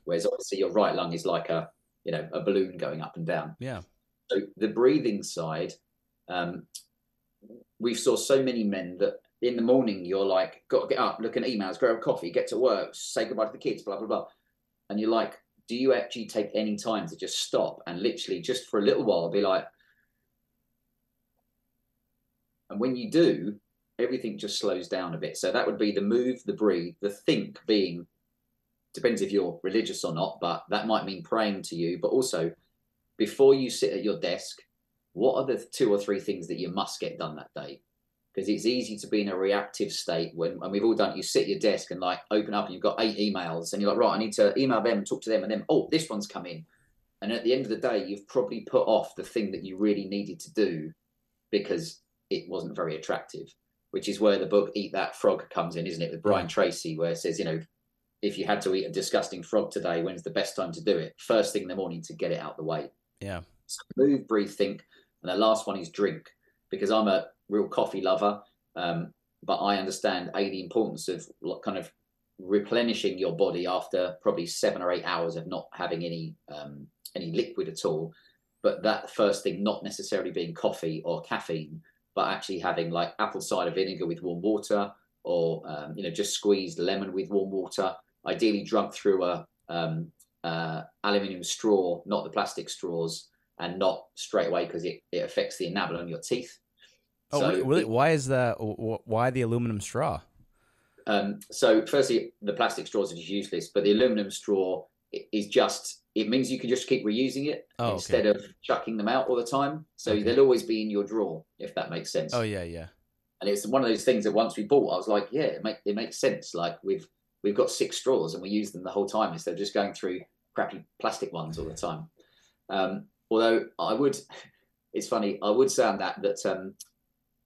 Speaker 7: Whereas obviously your right lung is like a balloon going up and down. Yeah. So the breathing side, we saw so many men that in the morning you're like, got to get up, look at emails, grab a coffee, get to work, say goodbye to the kids, blah, blah, blah. And you're like, do you actually take any time to just stop and literally just for a little while be like, and when you do, everything just slows down a bit. So that would be the move, the breathe, the think being, depends if you're religious or not, but that might mean praying to you. But also, before you sit at your desk, what are the 2 or 3 things that you must get done that day? Because it's easy to be in a reactive state and we've all done it. You sit at your desk and like open up and you've got 8 emails and you're like, right, I need to email them and talk to them, and then, oh, this one's come in. And at the end of the day, you've probably put off the thing that you really needed to do because it wasn't very attractive, which is where the book Eat That Frog comes in, isn't it? With Brian Tracy, where it says, if you had to eat a disgusting frog today, when's the best time to do it? First thing in the morning to get it out the way. Yeah. So move, breathe, think. And the last one is drink, because I'm a real coffee lover. But I understand, the importance of kind of replenishing your body after probably 7 or 8 hours of not having any liquid at all. But that first thing, not necessarily being coffee or caffeine, but actually having like apple cider vinegar with warm water, or just squeezed lemon with warm water, ideally drunk through a aluminium straw, not the plastic straws, and not straight away because it affects the enamel on your teeth.
Speaker 1: Oh, so really? Why the aluminum straw?
Speaker 7: So firstly, the plastic straws are just useless, but the aluminum straw is just, it means you can just keep reusing it instead of chucking them out all the time. So they'll always be in your drawer, if that makes sense. Oh, yeah, yeah. And it's one of those things that once we bought, I was like, yeah, it makes sense. Like we've got 6 straws and we use them the whole time instead of just going through crappy plastic ones all the time. Although it's funny, I would say on that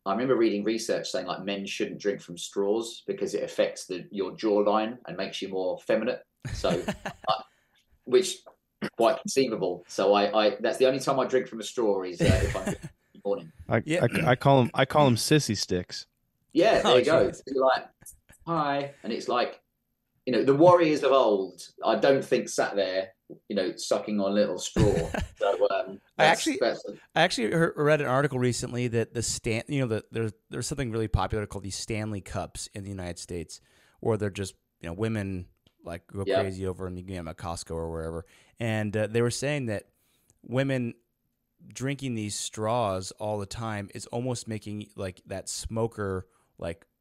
Speaker 7: I remember reading research saying like men shouldn't drink from straws because it affects your jawline and makes you more feminine. So, which quite conceivable. So I that's the only time I drink from a straw is if I'm the morning.
Speaker 2: I call them sissy sticks.
Speaker 7: Yeah, there you go.
Speaker 1: Geez.
Speaker 7: You're like, hi. And it's like, the warriors of old, I don't think sat there, sucking on a little straw. So
Speaker 1: I actually read an article recently that there's something really popular called these Stanley Cups in the United States, where they're just women like go crazy over and you get them at Costco or wherever, and they were saying that women drinking these straws all the time is almost making like that smoker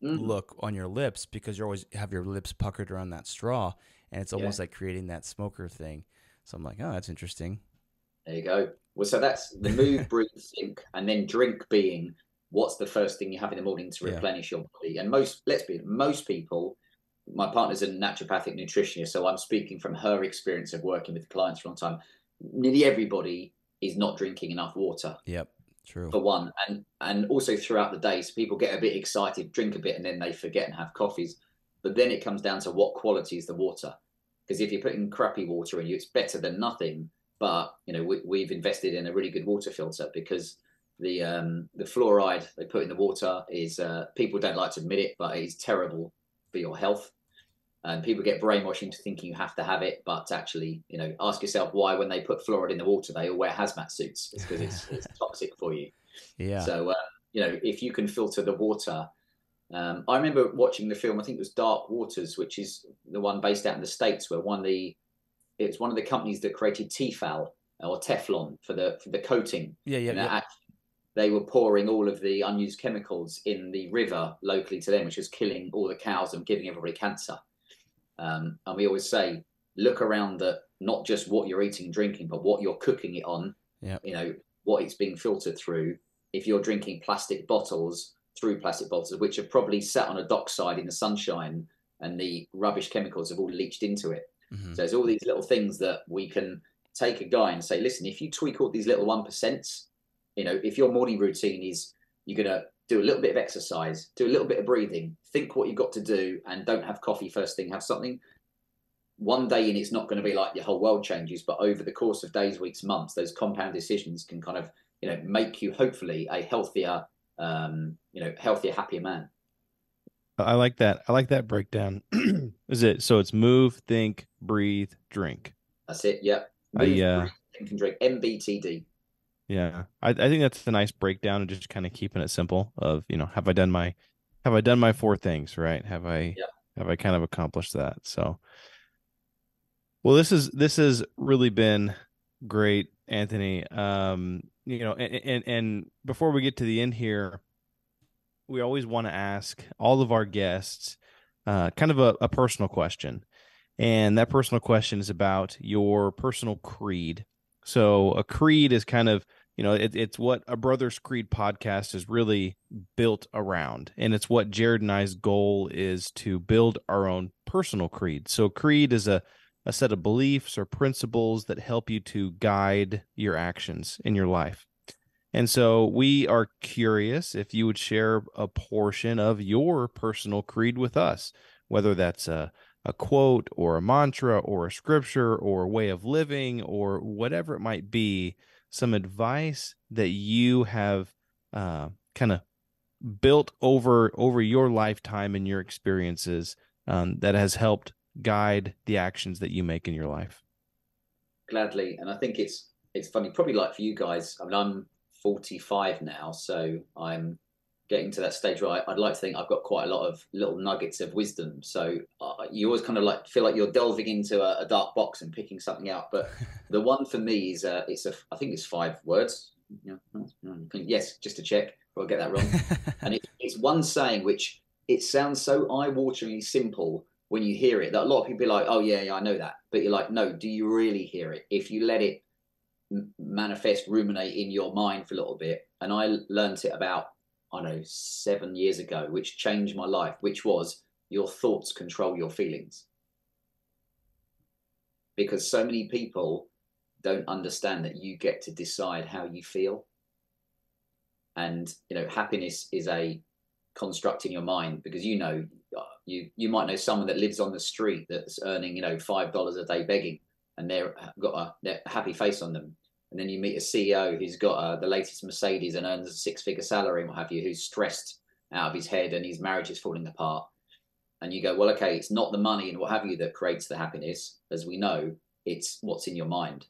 Speaker 1: look on your lips, because you always have your lips puckered around that straw, and it's almost like creating that smoker thing. So I'm like, oh, that's interesting.
Speaker 7: There you go. Well, so that's the move, breathe, think, and then drink being what's the first thing you have in the morning to replenish your body. And most people, my partner's a naturopathic nutritionist, so I'm speaking from her experience of working with clients for a long time. Nearly everybody is not drinking enough water.
Speaker 1: Yep. True.
Speaker 7: For one, and also throughout the day, so people get a bit excited, drink a bit, and then they forget and have coffees. But then it comes down to what quality is the water, because if you're putting crappy water in you, it's better than nothing. But we've invested in a really good water filter, because the fluoride they put in the water is people don't like to admit it, but it is terrible for your health. And people get brainwashed into thinking you have to have it, but actually, ask yourself why when they put fluoride in the water, they all wear hazmat suits. It's because it's toxic for you. Yeah. So, if you can filter the water, I remember watching the film, I think it was Dark Waters, which is the one based out in the States, where it's one of the companies that created Tefal or Teflon for the coating. Yeah. They were pouring all of the unused chemicals in the river locally to them, which was killing all the cows and giving everybody cancer. And we always say, look around at not just what you're eating and drinking, but what you're cooking it on, what it's being filtered through. If you're drinking plastic bottles, which have probably sat on a dockside in the sunshine and the rubbish chemicals have all leached into it. Mm-hmm. So there's all these little things that we can take a guy and say, listen, if you tweak all these little 1%, if your morning routine is you're going to do a little bit of exercise, do a little bit of breathing, think what you've got to do, and don't have coffee first thing, have something. One day, and it's not going to be like your whole world changes, but over the course of days, weeks, months, those compound decisions can kind of, make you hopefully a healthier, happier man.
Speaker 2: I like that. I like that breakdown. So it's move, think, breathe, drink.
Speaker 7: That's it. Yep. Move, breathe, think, and drink. MBTD.
Speaker 2: Yeah, I think that's a nice breakdown, and just kind of keeping it simple. Of have I done my 4 things, right? Have I kind of accomplished that? So, well, this has really been great, Anthony. And before we get to the end here, we always want to ask all of our guests kind of a personal question, and that personal question is about your personal creed. So a creed is kind of, it's what a Brother's Creed podcast is really built around. And it's what Jared and I's goal is, to build our own personal creed. So creed is a set of beliefs or principles that help you to guide your actions in your life. And so we are curious if you would share a portion of your personal creed with us, whether that's a quote or a mantra or a scripture or a way of living or whatever it might be, some advice that you have kind of built over your lifetime and your experiences that has helped guide the actions that you make in your life.
Speaker 7: Gladly. And I think it's funny, probably like for you guys, I mean, I'm 45 now, so I'm getting to that stage where I'd like to think I've got quite a lot of little nuggets of wisdom. So you always kind of like feel like you're delving into a dark box and picking something out. But the one for me is I think it's 5 words. Yes, just to check, I'll get that wrong. And it's one saying which it sounds so eye-wateringly simple when you hear it that a lot of people be like, oh yeah, I know that. But you're like, no, do you really hear it? If you let it manifest, ruminate in your mind for a little bit. And I learned it about 7 years ago, which changed my life, which was your thoughts control your feelings. Because so many people don't understand that you get to decide how you feel. And, happiness is a construct in your mind, because you might know someone that lives on the street that's earning, $5 a day begging, and they've got a happy face on them. And then you meet a CEO who's got the latest Mercedes and earns a six-figure salary and what have you, who's stressed out of his head and his marriage is falling apart. And you go, well, okay, it's not the money and what have you that creates the happiness. As we know, it's what's in your mind.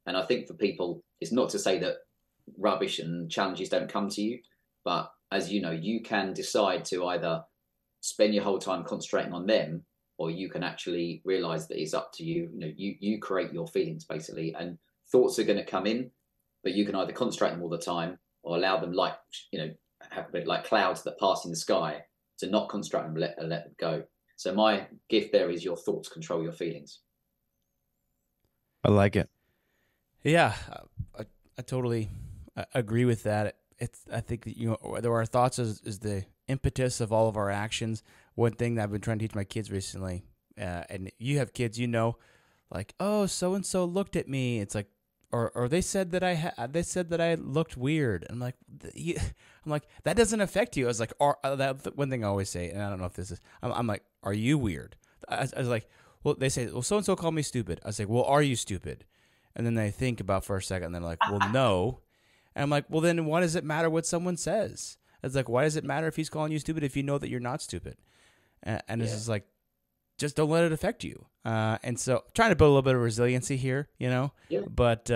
Speaker 7: And I think for people, it's not to say that rubbish and challenges don't come to you, but as you know, you can decide to either spend your whole time concentrating on them, or you can actually realize that it's up to you. You know, you create your feelings basically, and thoughts are going to come in, but you can either concentrate them all the time or allow them, like, you know, have a bit like clouds that pass in the sky, to not concentrate them, let them go. So my gift there is your thoughts control your feelings.
Speaker 2: I like it.
Speaker 1: Yeah, I totally agree with that. I think that, you know, our thoughts is the impetus of all of our actions. One thing that I've been trying to teach my kids recently, and you have kids, you know, like, oh, so and so looked at me. It's like, or they said that I looked weird. And I'm like, that doesn't affect you. I was like, that one thing I always say, and I don't know if this is, I'm like, are you weird? I was like, well, they say, well, so and so called me stupid. I was like, well, are you stupid? And then they think about for a second, and they're like, well, no. And I'm like, well, then why does it matter what someone says? It's like, why does it matter if he's calling you stupid if you know that you're not stupid? And it's just like, just don't let it affect you. And so trying to build a little bit of resiliency here, you know, but,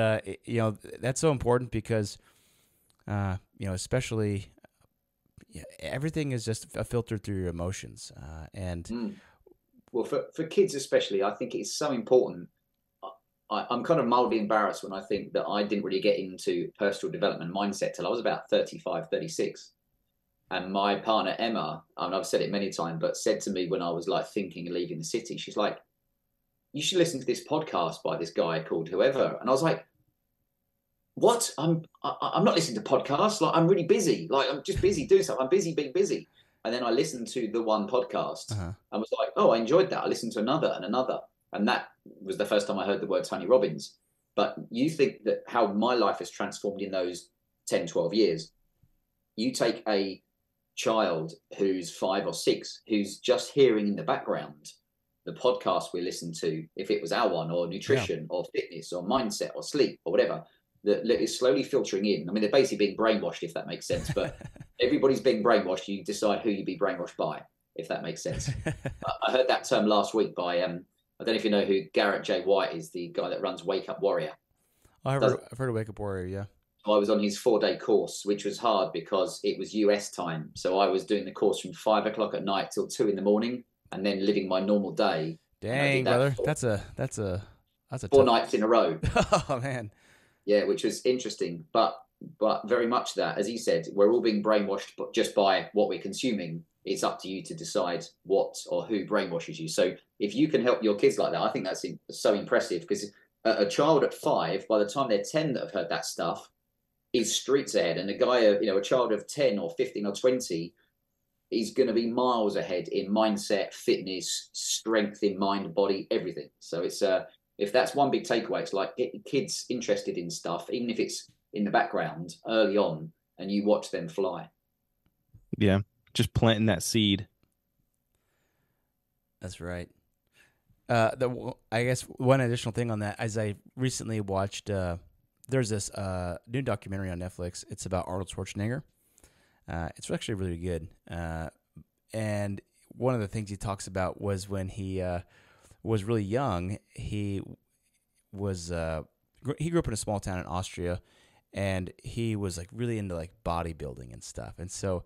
Speaker 1: you know, that's so important because, you know, especially everything is just filtered through your emotions.
Speaker 7: Well, for kids especially, I think it's so important. I'm kind of mildly embarrassed when I think that I didn't really get into personal development mindset till I was about 35, 36. And my partner, Emma, and I've said it many times, but said to me when I was like thinking of leaving the city, she's like, you should listen to this podcast by this guy called whoever. And I was like, what? I'm not listening to podcasts. Like, I'm really busy. Like, I'm just busy doing something. I'm busy being busy. And then I listened to the one podcast and was like, oh, I enjoyed that. I listened to another and another. And that was the first time I heard the word Tony Robbins. But you think that how my life has transformed in those 10, 12 years, you take a child who's 5 or 6, who's just hearing in the background the podcast we listen to, if it was our one, or nutrition or fitness or mindset or sleep or whatever, that is slowly filtering in. I mean, they're basically being brainwashed, if that makes sense. But everybody's being brainwashed. You decide who you be brainwashed by, if that makes sense. I heard that term last week by I don't know if you know who Garrett J. White is, the guy that runs Wake Up Warrior.
Speaker 1: I've heard of Wake Up Warrior, yeah.
Speaker 7: I was on his 4-day course, which was hard because it was US time. So I was doing the course from 5 o'clock at night till 2 in.the morning, and then living my normal day.
Speaker 1: Dang, brother, that's a
Speaker 7: 4 nights in a row.
Speaker 1: Oh man,
Speaker 7: yeah, which was interesting, but very much that, as he said, we're all being brainwashed just by what we're consuming. It's up to you to decide what or who brainwashes you. So if you can help your kids like that, I think that's so impressive, because a child at 5, by the time they're 10 that have heard that stuff, is streets ahead. And a guy, a child of 10 or 15 or 20 is going to be miles ahead in mindset, fitness, strength in mind, body, everything. So it's if that's one big takeaway, it's like get kids interested in stuff, even if it's in the background early on, and you watch them fly.
Speaker 2: Yeah. Just planting that seed.
Speaker 1: That's right. I guess one additional thing on that, as I recently watched, there's this new documentary on Netflix. It's about Arnold Schwarzenegger. It's actually really good. And one of the things he talks about was when he was really young. He grew up in a small town in Austria, and he was like really into like bodybuilding and stuff. And so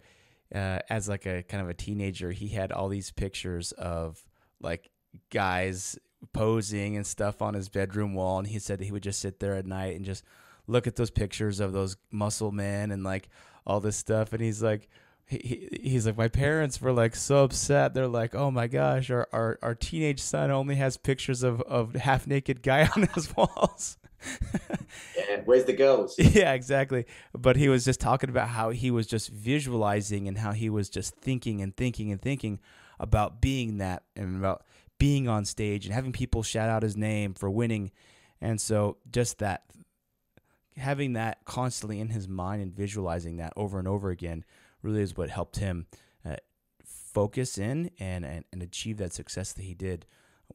Speaker 1: as like a kind of a teenager, he had all these pictures of like guys posing and stuff on his bedroom wall, and he said that he would just sit there at night and just look at those pictures of those muscle men and like all this stuff. And he's like, he's like, my parents were like so upset. They're like, oh my gosh, our teenage son only has pictures of half naked guy on his walls.
Speaker 7: Yeah, where's the girls?
Speaker 1: Yeah, exactly. But he was just talking about how he was just visualizing and how he was just thinking and thinking and thinking about being that, and about being on stage and having people shout out his name for winning. And so just that, having that constantly in his mind and visualizing that over and over again really is what helped him focus in and achieve that success that he did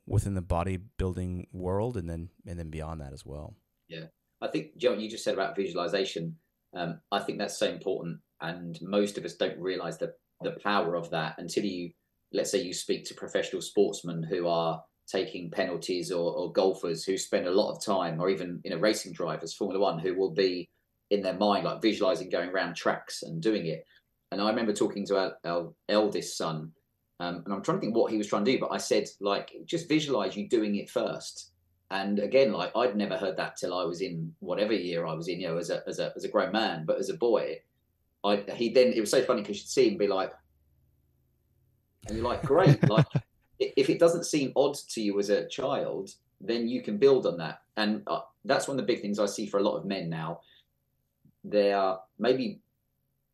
Speaker 1: within the bodybuilding world, and then beyond that as well.
Speaker 7: Yeah. I think, Joe, you just said about visualization. I think that's so important, and most of us don't realize the power of that until you, let's say, you speak to professional sportsmen who are taking penalties, or golfers who spend a lot of time, or even racing drivers, Formula One, who will be in their mind like visualizing going around tracks and doing it. And I remember talking to our eldest son, and I'm trying to think what he was trying to do, but I said, like, just visualize you doing it first. And again, like, I'd never heard that till I was in whatever year I was in, as a grown man. But as a boy, it was so funny because you'd see him be like, and you're like, great. Like, if it doesn't seem odd to you as a child, then you can build on that. And that's one of the big things I see for a lot of men now. They are maybe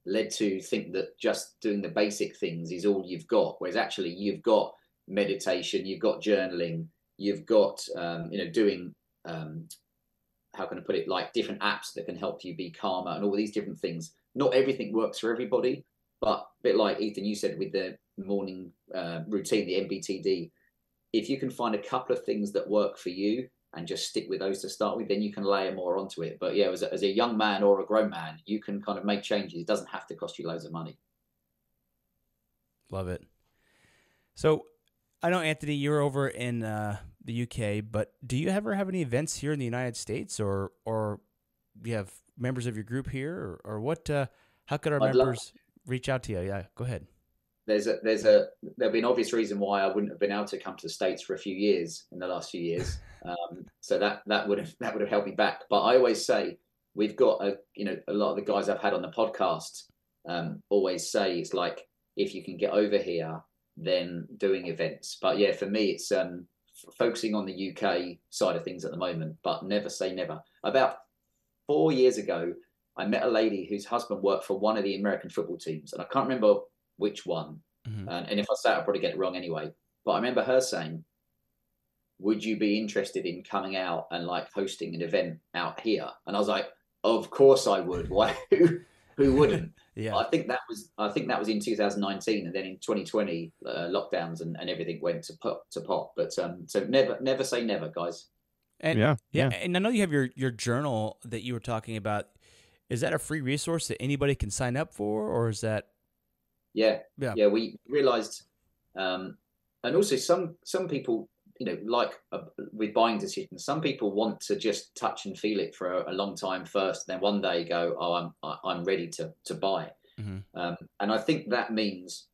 Speaker 7: led to think that just doing the basic things is all you've got, whereas actually you've got meditation, you've got journaling, you've got doing how can I put it, like different apps that can help you be calmer and all these different things. Not everything works for everybody, but a bit like Ethan, you said with the morning routine, the MBTD, if you can find a couple of things that work for you and just stick with those to start with, then you can layer more onto it. But yeah, as a young man or a grown man, you can kind of make changes. It doesn't have to cost you loads of money.
Speaker 1: Love it. So I know, Anthony, you're over in the UK, but do you ever have any events here in the United States, or do you have members of your group here, or what? How could our members reach out to you? Yeah, go ahead.
Speaker 7: There'll be an obvious reason why I wouldn't have been able to come to the States for a few years in the last few years. So that would have held me back. But I always say, we've got a lot of the guys I've had on the podcast always say, it's like, if you can get over here, then doing events. But yeah, for me, it's focusing on the UK side of things at the moment, but never say never. About 4 years ago, I met a lady whose husband worked for one of the American football teams, and I can't remember which one. Mm-hmm. And if I say it, I'll probably get it wrong anyway. But I remember her saying, would you be interested in coming out and like hosting an event out here? And I was like, of course I would. Why? Who wouldn't?
Speaker 1: Yeah.
Speaker 7: I think that was in 2019, and then in 2020, lockdowns and everything went to pot. But so never say never, guys.
Speaker 1: And yeah. And I know you have your journal that you were talking about. Is that a free resource that anybody can sign up for, or is that?
Speaker 7: Yeah. We realized, and also some people, like with buying decisions, some people want to just touch and feel it for a long time first, and then one day go, oh, I'm ready to buy. Mm-hmm. And I think that means,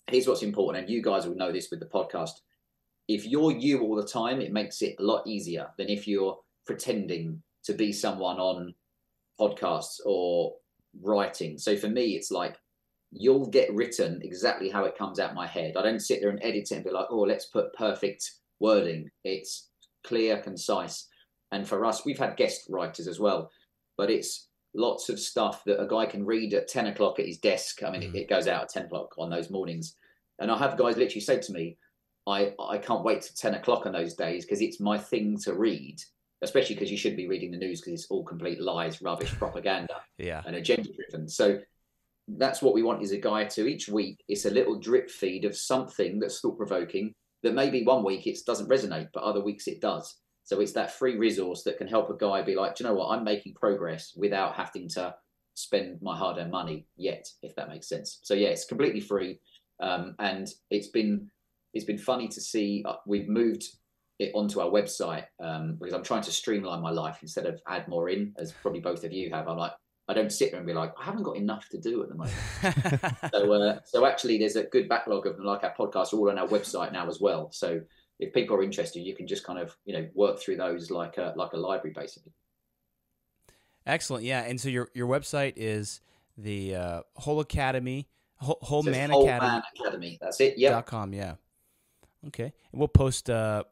Speaker 7: here's what's important, and you guys will know this with the podcast. If you're you all the time, it makes it a lot easier than if you're pretending to be someone on podcasts or writing. So for me, it's like, you'll get written exactly how it comes out my head. I don't sit there and edit it and be like, oh, let's put perfect wording. It's clear, concise. And for us, we've had guest writers as well, but it's lots of stuff that a guy can read at 10 o'clock at his desk. I mean, it goes out at 10 o'clock on those mornings. And I have guys literally say to me, I can't wait till 10 o'clock on those days because it's my thing to read, especially because you should be reading the news because it's all complete lies, rubbish, propaganda, and agenda driven. So that's what we want, is a guy to each week, it's a little drip feed of something that's thought provoking, that maybe one week it doesn't resonate, but other weeks it does. So it's that free resource that can help a guy be like, do you know what, I'm making progress without having to spend my hard-earned money yet, if that makes sense. So yeah, it's completely free. And it's been funny to see, we've moved it onto our website because I'm trying to streamline my life instead of add more in, as probably both of you have. I'm like, I don't sit there and be like, I haven't got enough to do at the moment. So actually, there's a good backlog of them, like our podcasts are all on our website now as well. So if people are interested, you can just kind of work through those like a library, basically.
Speaker 1: Excellent, yeah. And so your website is the Whole Academy, Whole Man
Speaker 7: Academy. That's it. Yeah.
Speaker 1: .com. Yeah. Okay, and we'll post a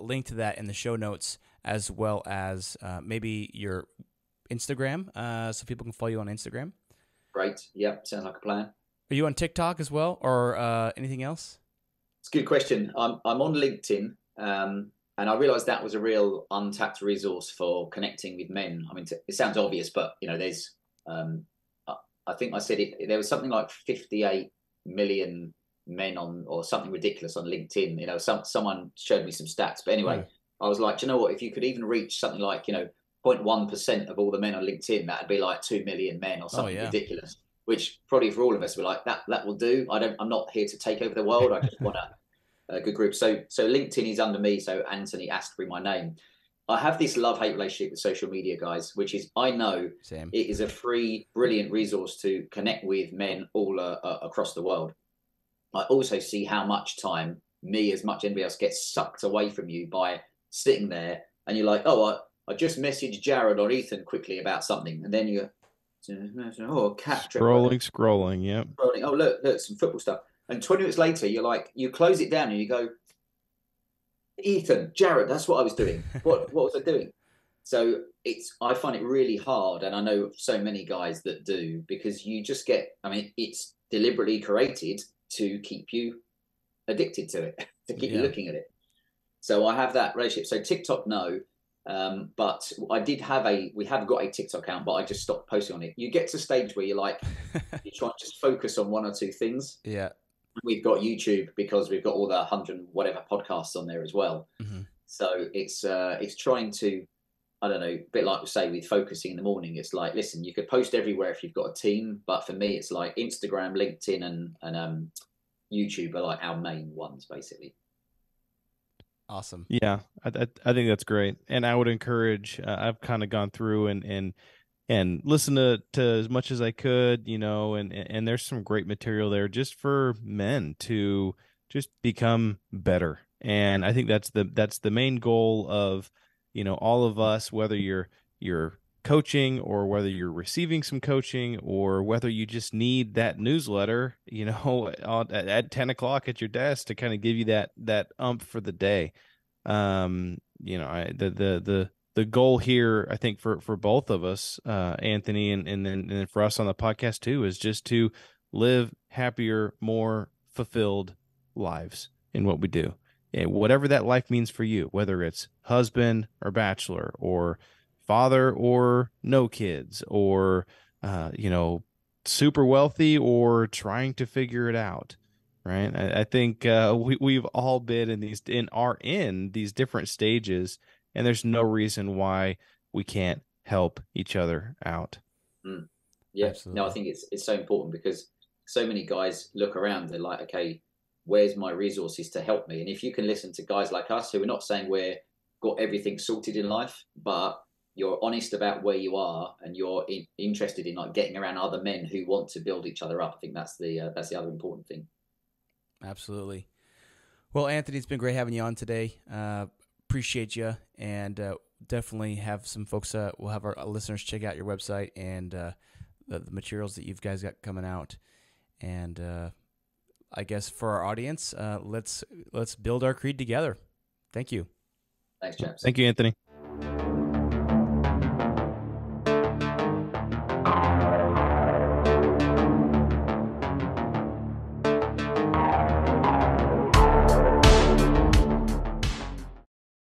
Speaker 1: link to that in the show notes, as well as maybe your Instagram, so people can follow you on Instagram.
Speaker 7: Right. Yep. Sounds like a plan.
Speaker 1: Are you on TikTok as well, or anything else?
Speaker 7: It's a good question. I'm on LinkedIn, and I realized that was a real untapped resource for connecting with men. I mean, it sounds obvious, but there's, I think I said it. There was something like 58 million men on, or something ridiculous on LinkedIn. Someone showed me some stats, but anyway, I was like, do you know what? If you could even reach something like 0.1% of all the men on LinkedIn, that'd be like 2 million men or something ridiculous. Which probably for all of us, we're like, that will do. I'm not here to take over the world. I just want a good group. So LinkedIn is under me. So Anthony Astbury, my name. I have this love-hate relationship with social media, guys, which is, I know it is a free, brilliant resource to connect with men all across the world. I also see how much time me, as much anybody else, gets sucked away from you by sitting there and you're like, oh, I just messaged Jared or Ethan quickly about something. And then you're, cat
Speaker 2: scrolling, yeah.
Speaker 7: Oh, look, some football stuff. And 20 minutes later, you're like, you close it down and you go, Ethan, Jared, that's what I was doing. What was I doing? So I find it really hard, and I know so many guys that do, because you just get, it's deliberately created to keep you addicted to it, to keep you looking at it. So I have that relationship. So TikTok, no. But we have got a TikTok account, but I just stopped posting on it. You get to a stage where you're like, you try to just focus on one or two things.
Speaker 1: Yeah.
Speaker 7: We've got YouTube because we've got all the 100 whatever podcasts on there as well.
Speaker 1: Mm-hmm.
Speaker 7: So it's trying to, I don't know, a bit like we say with focusing in the morning. It's like, listen, you could post everywhere if you've got a team, but for me, it's like Instagram, LinkedIn, and YouTube are like our main ones, basically.
Speaker 1: Awesome.
Speaker 2: Yeah, I think that's great, and I would encourage. I've kind of gone through and listened to as much as I could, and there's some great material there just for men to just become better. And I think that's the main goal of all of us, whether you're coaching or whether you're receiving some coaching or whether you just need that newsletter, at 10 o'clock at your desk to kind of give you that umph for the day. The goal here, I think for both of us, Anthony, and then for us on the podcast too, is just to live happier, more fulfilled lives in what we do. And whatever that life means for you, whether it's husband or bachelor or father or no kids or, super wealthy or trying to figure it out. Right. I think we've all been in these different stages, and there's no reason why we can't help each other out.
Speaker 7: Yeah.
Speaker 1: Absolutely.
Speaker 7: No, I think it's so important because so many guys look around, they're like, okay, where's my resources to help me? And if you can listen to guys like us, who are not saying we're got everything sorted in life, but you're honest about where you are and you're interested in like getting around other men who want to build each other up. I think that's the other important thing.
Speaker 1: Absolutely. Well, Anthony, it's been great having you on today. Appreciate you, and definitely have some folks. We'll have our listeners check out your website and the materials that you've guys got coming out. And I guess for our audience, let's build our creed together. Thank you.
Speaker 7: Thanks, chaps.
Speaker 2: Thank you, Anthony.